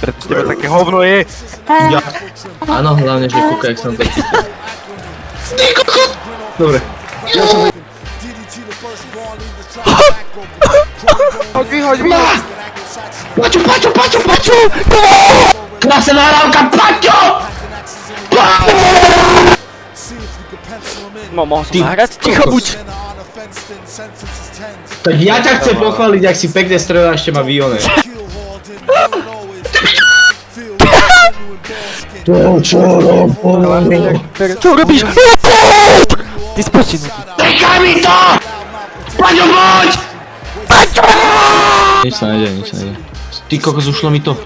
Preto z teba také hovno je. Ja. Áno, hlavne, že kúka, jak som to cítil. Ty kokot! Dobre. Ja som... Vyhoď! Paťo! Krásna nahrávka, Paťo! No, mohol som nahrať? Ticho buď! Tak ja ťa chcem pochváliť, ak si pekne strelil a ešte ma výone. Čo robíš? Ty spočinutý. Nechaj mi to! Paťo, poď! Paťo! Nič sa nejde. Ty kokos, ušlo mi to.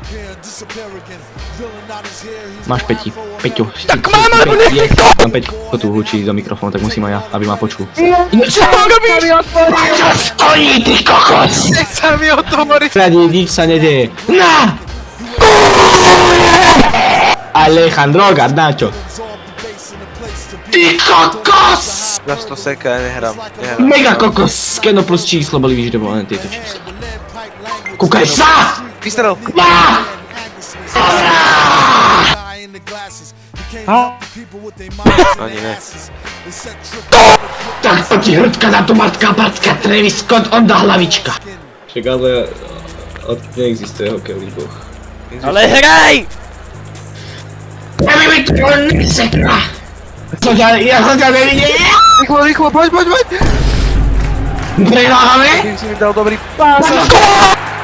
Máš Peťo. Tak mám, alebo nech to! Mám Peťko tu hučí do mikrofónu, tak musím aj ja, aby ma počul. Čo robíš? Paťo stojí, ty kokos! Nech sa mi otvorí! Radi, nič sa nedeje. Na! Alejandro Garnacho. Ty kokos! Za 100 seka, nehrám. Mega kokos! Keno plus číslo boli vyžrebované tieto čísla. Kúkaj sa! Vystrel! Na! Ani ne. Tak to ti hrdka za tu matka Bartka Travis Scott onda hlavička. Však ale... neexistuje hokejový boh. Ale hraj! Ja mi to neseká! Ja som ťa nevidel! Rýchlo, poď! Preváhame? Ty si mi dal dobrý pás.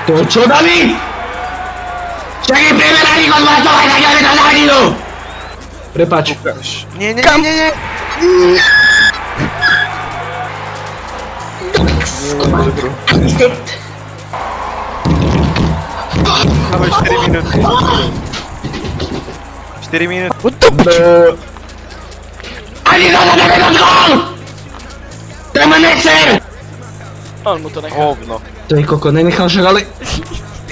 To čo, David? Však je preveraný od vás toho, tak ja mi to zahodinu! Prepáč. Nie. Máme 4 minúty. 4 minúty. Ani to nevedol gól! To je môj nechcer! On mu to nechal. Hovno. To je koko, nenechal však, ale...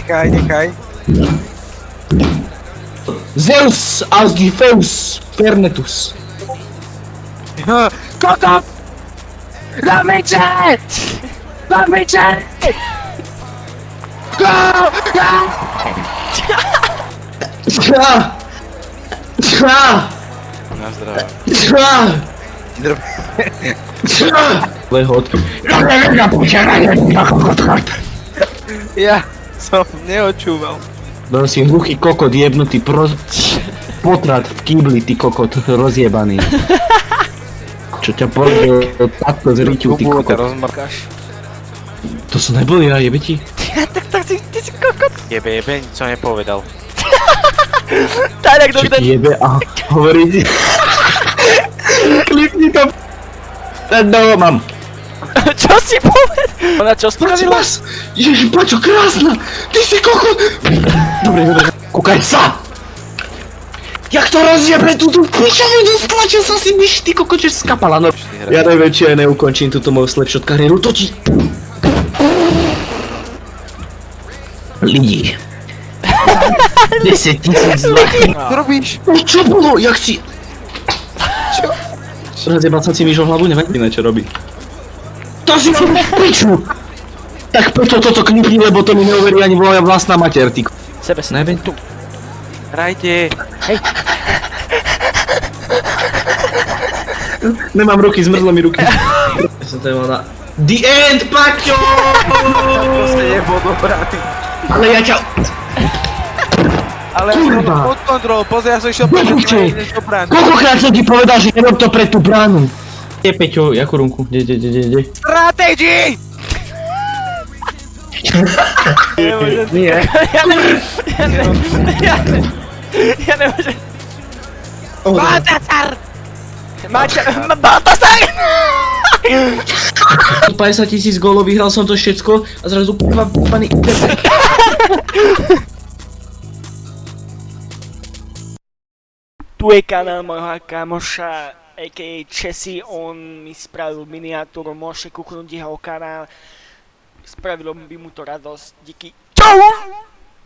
Nechaj. Zeus Asdifeus Fernetus. Koko! Lamice! Go! Na zdravie. Lehot. Ja som neočúval. Bol si hluchý kokot jebnutý potrat v kýbli, ty kokot rozjebaný. Čo ťa povedal takto z riťu, ty Kubu, kokot. rozmrkáš. To som nebol ja, jebe ti? Tak ty si kokot. Jebe, nič som nepovedal. Čo ti jebe a hovorí ti... Klipni to... No, mám. Čo si povedal? Ona čo spravila? Ježiš, Paťo, krásna! Ty si kokot! Dobre, kúkaj sa! Jak to rozjebe túto pičovinu, stlačil som si myš, ty kokot, že skapala, no. Ja neviem, či aj neukončím túto moju slapshot kariéru, to ti... Lidi. 10 000 zlatých. Čo robíš? Čo bolo? Jak si... Čo? Rozjebal som si myšo hlavu, neviem iné, čo robí. To si robíš piču! Tak preto toto knipni, lebo to mi neuverí ani moja vlastná mater, ty k... Sebe si. Neviem. Tu. Hrajte. Hej. Nemám ruky, zmrzlo mi ruky. Ja som to mal na... The end, Paťo! Proste nebol dobrá, ty. Ale ja ťa... Ale ja som to pod kontrolou, pozri, ja som išiel pre tú bránu. Koľkokrát som ti povedal, že nerob to pre tú bránu? Je, Peťo, jakú runku? Kde? Strategy! Nie. Ja nemôžem. Baltasar! Baltasar! 50 000 gólov, vyhral som to všetko a zrazu pani... Tu je kanál môjho kamoša, a.k.a. Chessy, on mi spravil miniatúru, môžete kúknúť jeho kanál, spravilo by mu to radosť, díky. Čau!